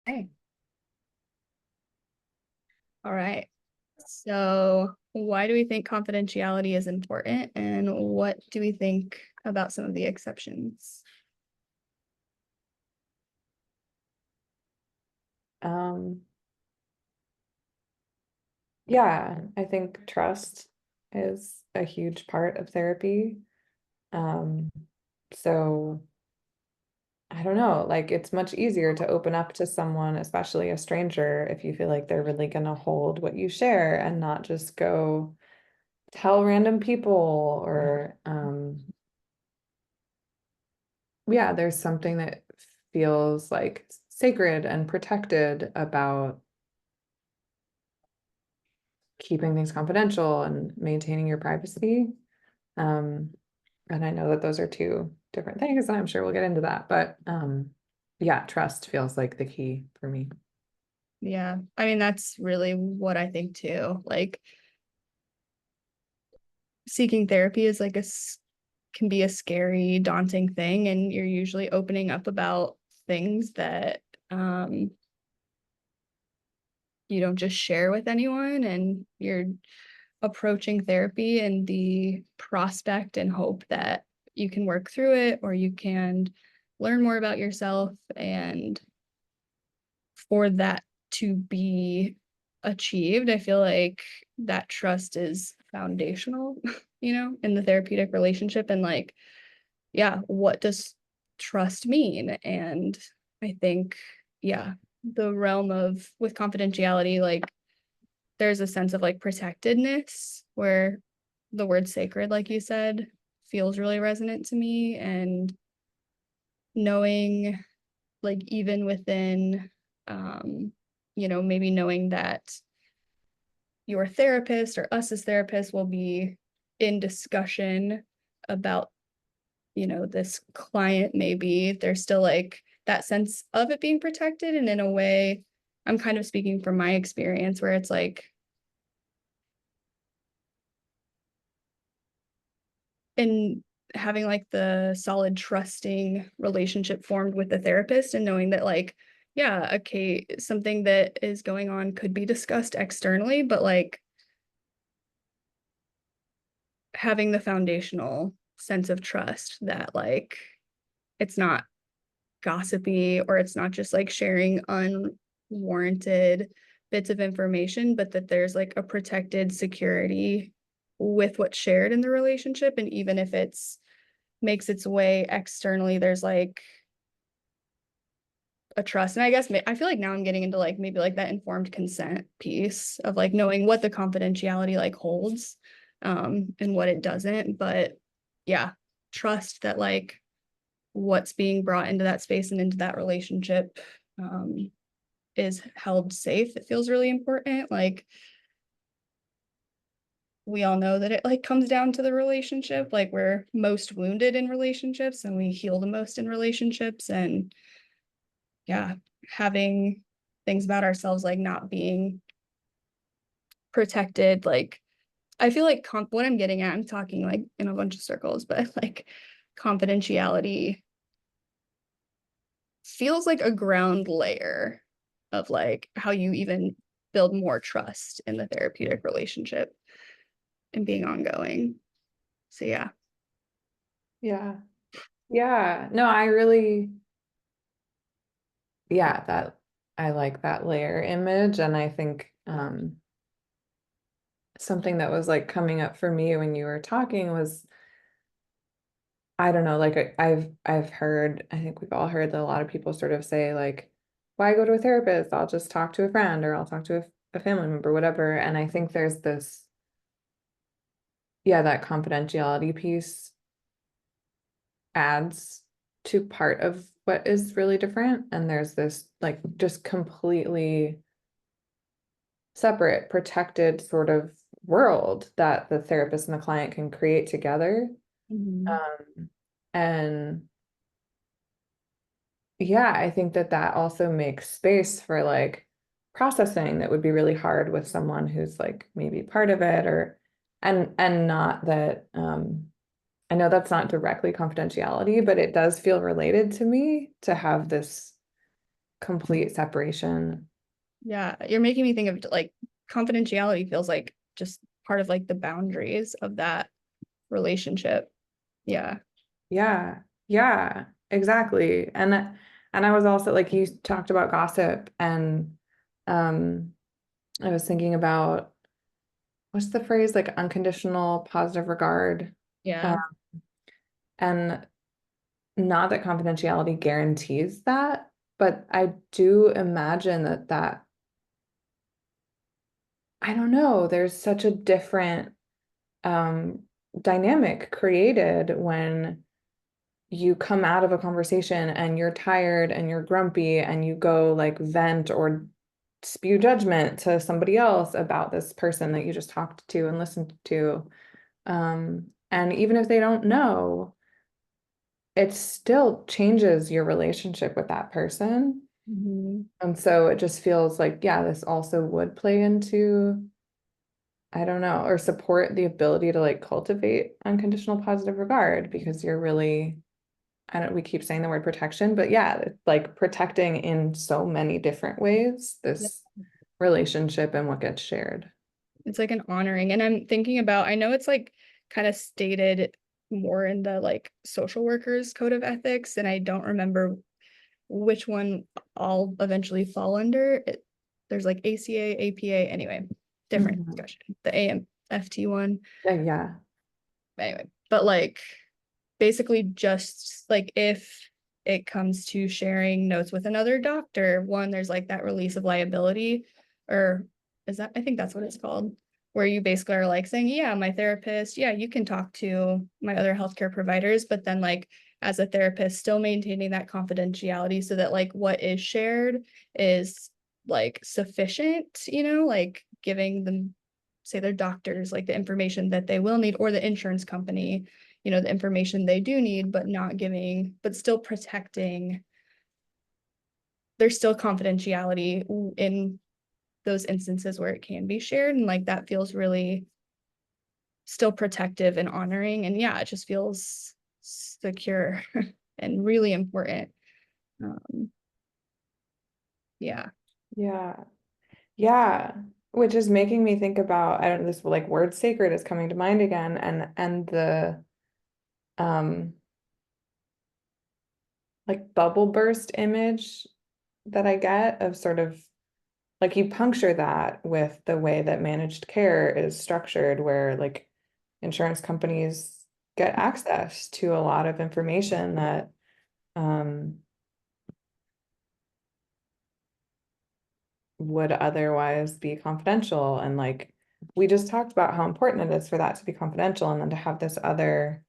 Okay. All right. So, why do we think confidentiality is important, and what do we think about some of the exceptions? Um, yeah, I think trust is a huge part of therapy. Um, so I don't know, like it's much easier to open up to someone, especially a stranger, if you feel like they're really gonna hold what you share and not just go tell random people or yeah, there's something that feels like sacred and protected about keeping things confidential and maintaining your privacy. Um, and I know that those are two different things, and I'm sure we'll get into that. But yeah, trust feels like the key for me. Yeah, I mean, that's really what I think too. Like, seeking therapy is like can be a scary, daunting thing, and you're usually opening up about things that you don't just share with anyone, and you're approaching therapy and the prospect and hope that you can work through it or you can learn more about yourself. And for that to be achieved, I feel like that trust is foundational, in the therapeutic relationship. And like, yeah, what does trust mean? And I think, yeah, the realm of with confidentiality, like there's a sense of like protectedness where the word sacred, like you said, feels really resonant to me. And knowing, like, even within, maybe knowing that your therapist or us as therapists will be in discussion about, this client, maybe there's still like that sense of it being protected. And in a way, I'm kind of speaking from my experience where it's like, and having like the solid trusting relationship formed with the therapist and knowing that like, yeah, okay, something that is going on could be discussed externally, but like having the foundational sense of trust that like it's not gossipy or it's not just like sharing unwarranted bits of information, but that there's like a protected security with what's shared in the relationship. And even if it's makes its way externally, there's like a trust. And I guess I feel like now I'm getting into like maybe like that informed consent piece of like knowing what the confidentiality like holds, and what it doesn't. But yeah, trust that like what's being brought into that space and into that relationship is held safe. It feels really important. Like we all know that it like comes down to the relationship. Like we're most wounded in relationships and we heal the most in relationships. And yeah, having things about ourselves like not being protected. Like I feel like what I'm getting at, I'm talking like in a bunch of circles, but like confidentiality feels like a ground layer of like how you even build more trust in the therapeutic relationship and being ongoing. So yeah. Yeah. Yeah. No, I really, yeah, that I like that layer image. And I think something that was like coming up for me when you were talking was I don't know, like I've heard, I think we've all heard that a lot of people sort of say like, why go to a therapist? I'll just talk to a friend or I'll talk to a family member, whatever. And I think there's this, yeah, that confidentiality piece adds to part of what is really different. And there's this like just completely separate, protected sort of world that the therapist and the client can create together. Mhm. And yeah, I think that that also makes space for like processing that would be really hard with someone who's like maybe part of it or and not that I know that's not directly confidentiality, but it does feel related to me to have this complete separation. Yeah, you're making me think of like confidentiality feels like just part of like the boundaries of that relationship. Yeah. Yeah. Yeah, exactly. And I was also like you talked about gossip and um I was thinking about what's the phrase like unconditional positive regard. Uh, Yeah. and not that confidentiality guarantees that, but I do imagine that I don't know, there's such a different um dynamic created when you come out of a conversation and you're tired and you're grumpy and you go like vent or spew judgment to somebody else about this person that you just talked to and listened to. And even if they don't know, it still changes your relationship with that person. Mhm. And so it just feels like, yeah, this also would play into, I don't know, or support the ability to like cultivate unconditional positive regard because you're really, I don't, we keep saying the word protection, but yeah, it's like protecting in so many different ways Yeah. this relationship and what gets shared. It's like an honoring. And I'm thinking about, I know it's like kind of stated more in the like social workers code of ethics, and I don't remember which one I'll eventually fall under. There's like ACA, APA, anyway, different Mhm. discussion. The AMFT one. Yeah, yeah. Anyway, but like basically just like if it comes to sharing notes with another doctor, one, there's like that release of liability, or is that, I think that's what it's called, where you basically are like saying, yeah, my therapist, yeah, you can talk to my other healthcare providers, but then like as a therapist, still maintaining that confidentiality so that like what is shared is like sufficient, like giving them, say their doctors, like the information that they will need, or the insurance company, the information they do need, but not giving, but still protecting. There's still confidentiality in those instances where it can be shared. And like that feels really still protective and honoring. And yeah, it just feels secure and really important. Um, yeah. Yeah. Yeah. Which is making me think about, I don't know, this like word sacred is coming to mind again and the um like bubble burst image that I get of sort of like you puncture that with the way that managed care is structured, where like insurance companies get access to a lot of information that um, would otherwise be confidential. And like we just talked about how important it is for that to be confidential and then to have this other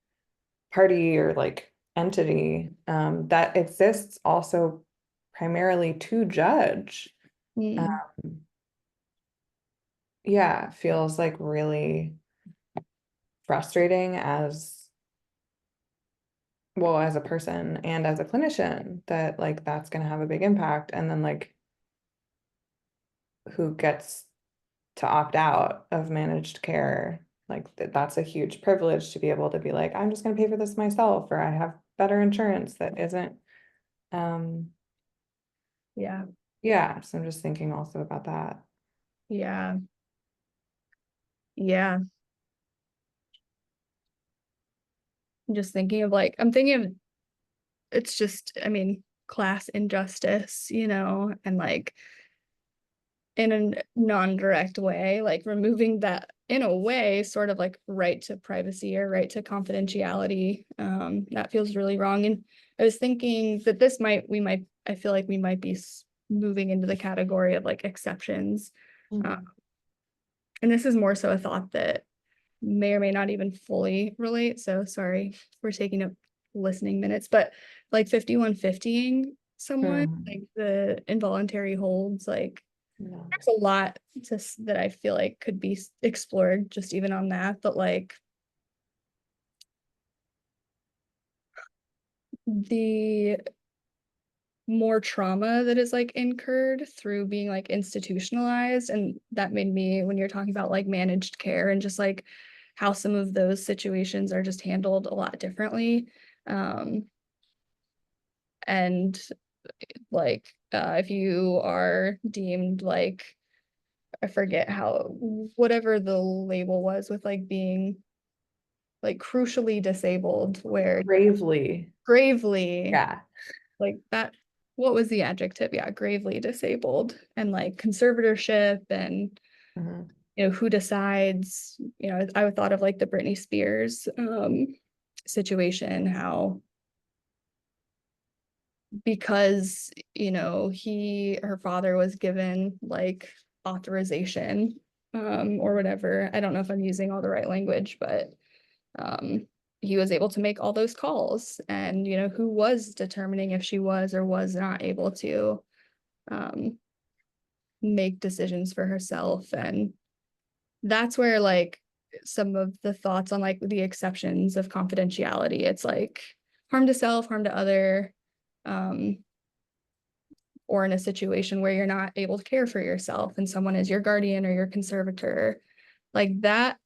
party or like entity that exists also primarily to judge. Mm, Um, yeah, feels like really frustrating as well as a person and as a clinician that like that's going to have a big impact and then like who gets to opt out of managed care like that's a huge privilege to be able to be like I'm just going to pay for this myself or I have better insurance that isn't um yeah. yeah, so I'm just thinking also about that. Yeah. Yeah. I'm just thinking of like, I'm thinking of, it's just, I mean, class injustice, and like in a non-direct way, like removing that in a way, sort of like right to privacy or right to confidentiality. That feels really wrong. And I was thinking that I feel like we might be moving into the category of like exceptions. Uh, Mhm. and this is more so a thought that may or may not even fully relate. So sorry for taking up listening minutes, but like 5150ing someone, Mhm. like the involuntary holds, like No. there's a lot that I feel like could be explored just even on that, but like the more trauma that is like incurred through being like institutionalized, and that made me, when you're talking about like managed care and just like how some of those situations are just handled a lot differently, and like if you are deemed like, I forget how, whatever the label was with like being like crucially disabled, where Gravely. gravely, Yeah. like that, what was the adjective? Yeah, gravely disabled, and like conservatorship, and Mhm. who decides, I thought of like the Britney Spears situation, how because her father was given like authorization or whatever. I don't know if I'm using all the right language, but um he was able to make all those calls, and who was determining if she was or was not able to um make decisions for herself. And that's where like some of the thoughts on like the exceptions of confidentiality, it's like harm to self, harm to other, um or in a situation where you're not able to care for yourself and someone is your guardian or your conservator, like that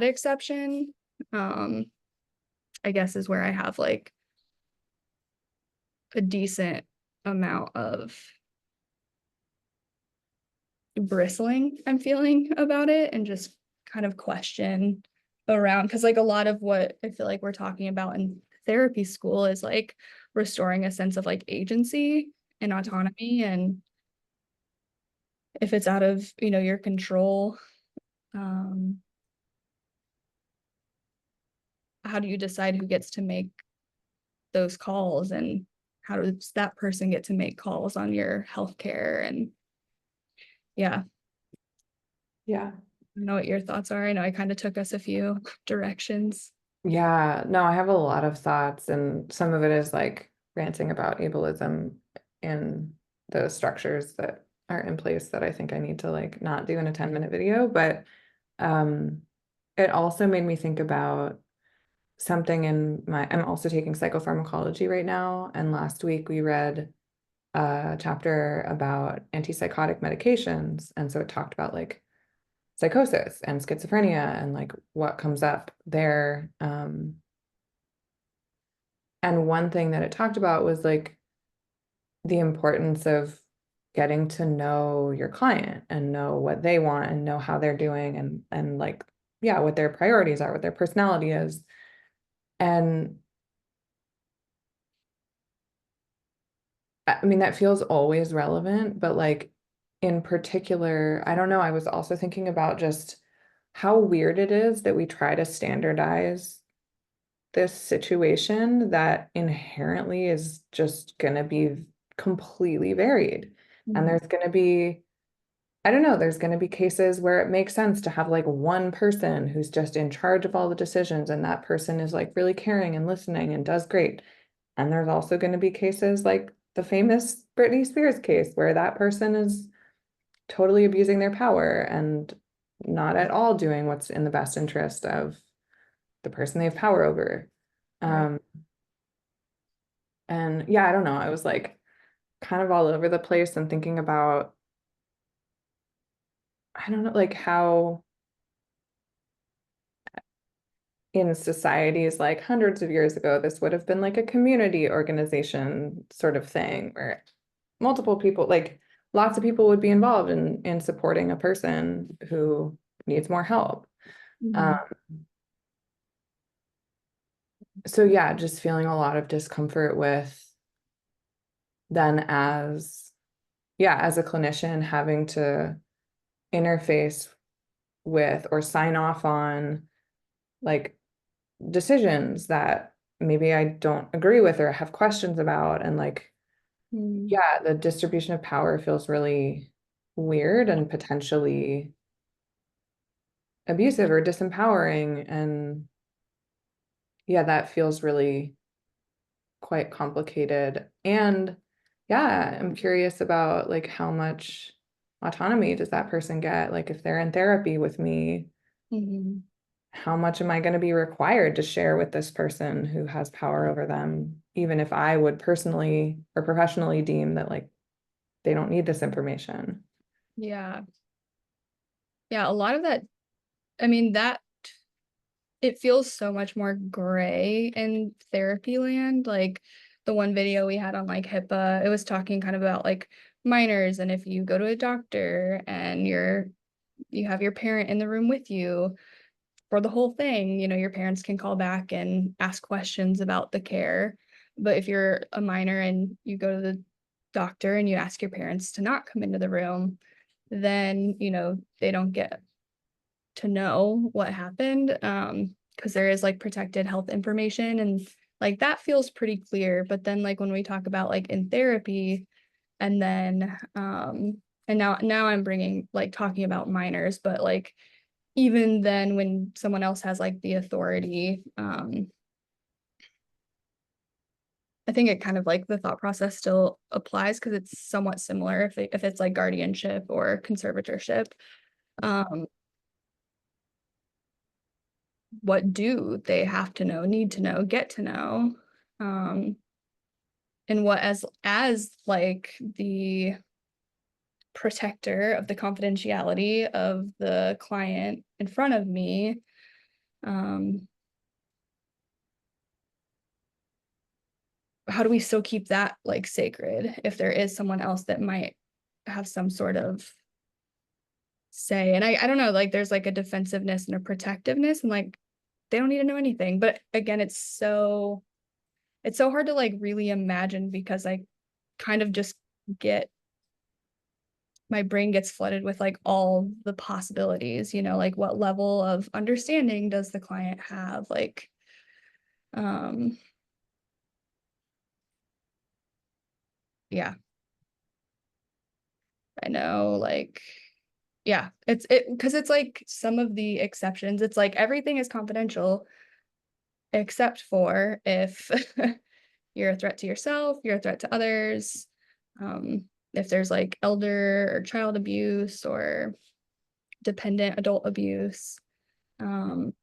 exception, um I guess is where I have like a decent amount of bristling I'm feeling about it, and just kind of question around, because like a lot of what I feel like we're talking about in therapy school is like restoring a sense of like agency and autonomy, and if it's out of your control, um how do you decide who gets to make those calls, and how does that person get to make calls on your healthcare? And yeah, Yeah. I know what your thoughts are. I know I kind of took us a few directions. Yeah. No, I have a lot of thoughts, and some of it is like ranting about ableism in the structures that are in place that I think I need to like not do in a 10-minute video. But um, it also made me think about something in I'm also taking psychopharmacology right now. And last week we read a chapter about antipsychotic medications. And so it talked about like psychosis and schizophrenia and like what comes up there. And one thing that it talked about was like the importance of getting to know your client and know what they want and know how they're doing and like yeah, what their priorities are, what their personality is. And I mean, that feels always relevant, but like in particular, I don't know, I was also thinking about just how weird it is that we try to standardize this situation that inherently is just going to be completely varied. And Mhm. there's going to be, I don't know, there's going to be cases where it makes sense to have like one person who's just in charge of all the decisions, and that person is like really caring and listening and does great. And there's also going to be cases like the famous Britney Spears case where that person is totally abusing their power and not at all doing what's in the best interest of the person they have power over. Right. Um, and yeah, I don't know. I was like kind of all over the place and thinking about, I don't know, like how in societies like hundreds of years ago, this would have been like a community organization sort of thing where multiple people, like lots of people would be involved in supporting a person who needs more help. Um, Mhm. so yeah, just feeling a lot of discomfort with then as a clinician having to interface with or sign off on like decisions that maybe I don't agree with or have questions about. And like, Mhm. yeah, the distribution of power feels really weird and potentially abusive or disempowering. And yeah, that feels really quite complicated. And yeah, I'm curious about like how much autonomy does that person get? Like if they're in therapy with me, Mhm. how much am I going to be required to share with this person who has power over them, even if I would personally or professionally deem that like they don't need this information? Yeah. Yeah, a lot of that, I mean, that it feels so much more gray in therapy land. Like the one video we had on like HIPAA, it was talking kind of about like minors, and if you go to a doctor and you have your parent in the room with you for the whole thing, your parents can call back and ask questions about the care. But if you're a minor and you go to the doctor and you ask your parents to not come into the room, then, they don't get to know what happened. Because there is like protected health information, and like that feels pretty clear. But then like when we talk about like in therapy, and then and now I'm bringing like talking about minors, but like even then when someone else has like the authority, I think it kind of like the thought process still applies because it's somewhat similar if it's like guardianship or conservatorship. um what do they have to know, need to know, get to know, um and what as like the protector of the confidentiality of the client in front of me, um how do we still keep that like sacred if there is someone else that might have some sort of say? And I don't know, like there's like a defensiveness and a protectiveness, and like they don't need to know anything. But again, it's so hard to like really imagine because I kind of just get my brain gets flooded with like all the possibilities, like what level of understanding does the client have? Like, um, yeah, I know, like, yeah, it because it's like some of the exceptions, it's like everything is confidential except for if you're a threat to yourself, you're a threat to others, um, if there's like elder or child abuse or dependent adult abuse. Um,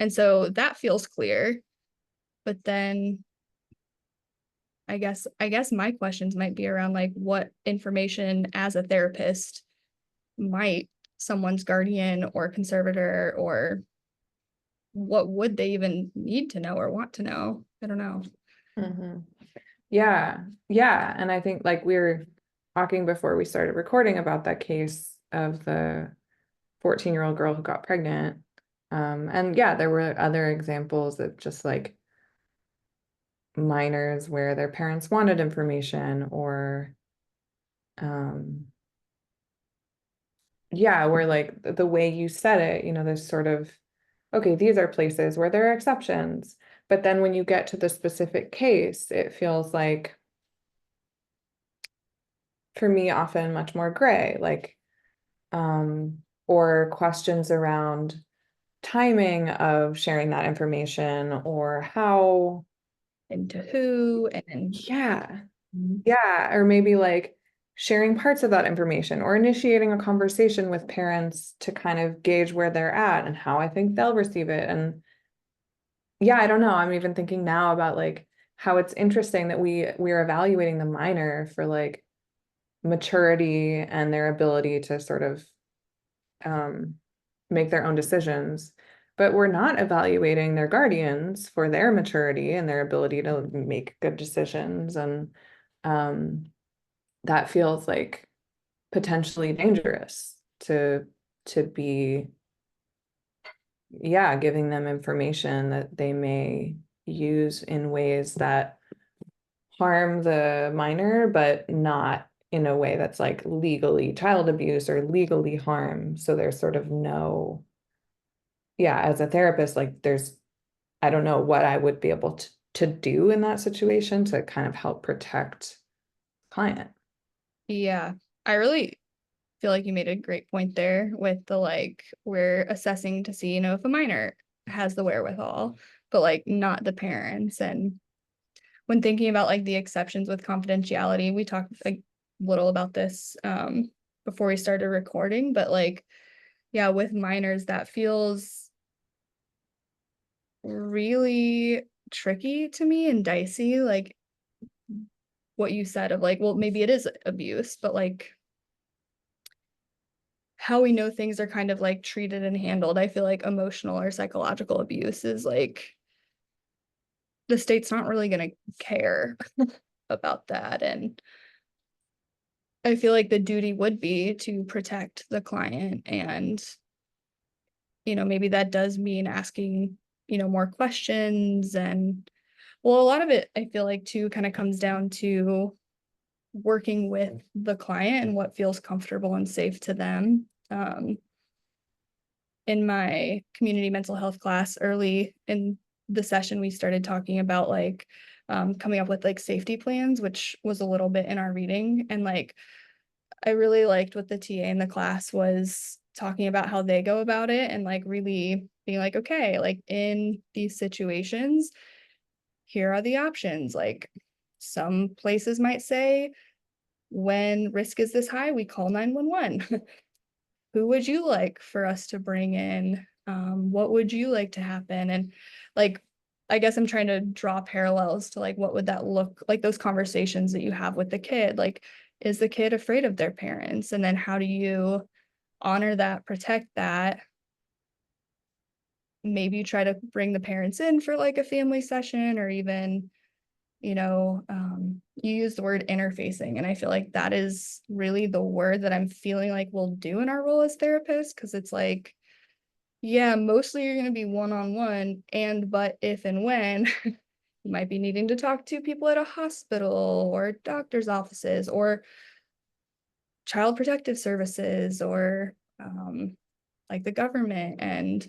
and so that feels clear. But then I guess my questions might be around like what information as a therapist might someone's guardian or conservator, or what would they even need to know or want to know? I don't know. Mhm. Yeah. Yeah. And I think like we were talking before we started recording about that case of the 14-year-old girl who got pregnant. And yeah, there were other examples of just like minors where their parents wanted information or um yeah, where like the way you said it, there's sort of, okay, these are places where there are exceptions. But then when you get to the specific case, it feels like, for me, often much more gray, like, or questions around timing of sharing that information or how, And to who and yeah, yeah, or maybe like sharing parts of that information or initiating a conversation with parents to kind of gauge where they're at and how I think they'll receive it. And yeah, I don't know. I'm even thinking now about like how it's interesting that we're evaluating the minor for like maturity and their ability to sort of um, make their own decisions, but we're not evaluating their guardians for their maturity and their ability to make good decisions. And um, that feels like potentially dangerous to be, yeah, giving them information that they may use in ways that harm the minor, but not in a way that's like legally child abuse or legally harm. So there's sort of no, yeah, as a therapist, like I don't know what I would be able to do in that situation to kind of help protect client. yeah, I really feel like you made a great point there with the like we're assessing to see, if a minor has the wherewithal, but like not the parents. And when thinking about like the exceptions with confidentiality, we talked a little about this before we started recording, but like, yeah, with minors, that feels really tricky to me and dicey. Like what you said of like, well, maybe it is abuse, but like how we know things are kind of like treated and handled. I feel like emotional or psychological abuse is like the state's not really gonna care about that, and I feel like the duty would be to protect the client, and, maybe that does mean asking, more questions, and well, a lot of it, I feel like, too, kinda comes down to working with the client and what feels comfortable and safe to them. In my community mental health class early in the session, we started talking about like coming up with like safety plans, which was a little bit in our reading. And like, I really liked what the TA in the class was talking about how they go about it and like really being like, okay, like in these situations, here are the options. Like, some places might say, when risk is this high, we call 911. Who would you like for us to bring in? What would you like to happen? And like, I guess I'm trying to draw parallels to like, what would that look like, those conversations that you have with the kid? Like, is the kid afraid of their parents? And then how do you honor that, protect that? Maybe you try to bring the parents in for like a family session, or even, you use the word interfacing. And I feel like that is really the word that I'm feeling like we'll do in our role as therapists. Cause it's like, yeah, mostly you're going to be one-on-one. And, but if and when you might be needing to talk to people at a hospital or doctor's offices or child protective services or like the government, and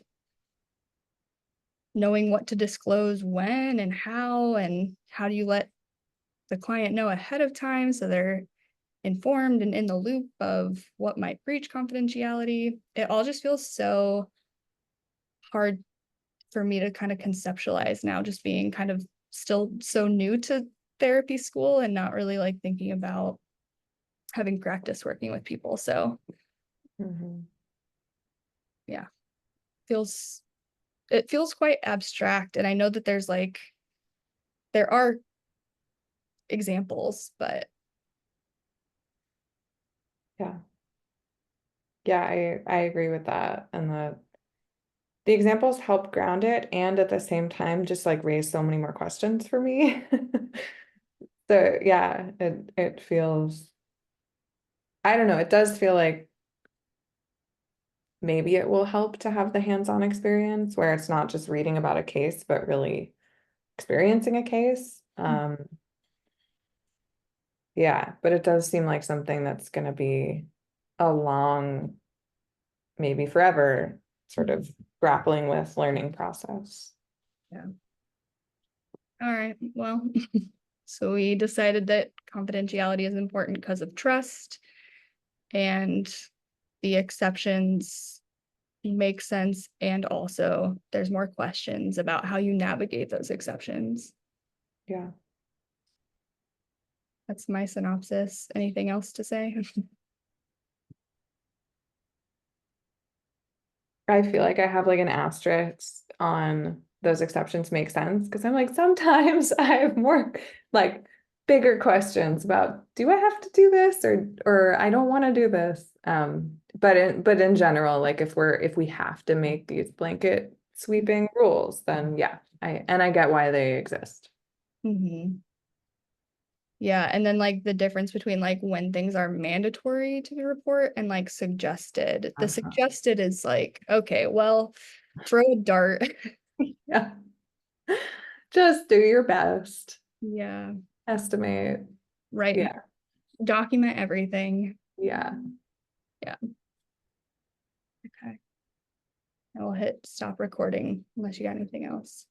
knowing what to disclose when and how do you let the client know ahead of time so they're informed and in the loop of what might breach confidentiality. It all just feels so hard for me to kind of conceptualize now, just being kind of still so new to therapy school and not really like thinking about having practice working with people. So Mhm. yeah, feels it feels quite abstract. And I know that there are examples, but Yeah. Yeah, I agree with that. And the examples help ground it and at the same time just like raise so many more questions for me. So yeah, it feels, I don't know, it does feel like maybe it will help to have the hands-on experience where it's not just reading about a case, but really experiencing a case. Yeah, but it does seem like something that's going to be a long, maybe forever, sort of grappling with learning process. yeah. All right. Well, so we decided that confidentiality is important because of trust, and the exceptions make sense. And also, there's more questions about how you navigate those exceptions. Yeah. That's my synopsis. Anything else to say? I feel like I have like an asterisk on those exceptions make sense because I'm like, sometimes I have more like bigger questions about do I have to do this or I don't want to do this. But in general, like if we have to make these blanket sweeping rules, then yeah, I get why they exist. Mhm. Yeah, and then like the difference between like when things are mandatory to report and like suggested. The Uh-huh. suggested is like, okay, well, throw a dart. Yeah. Just do your best. Yeah, Estimate. right. Yeah. Document everything. Yeah. Yeah. Okay. I will hit stop recording unless you got anything else.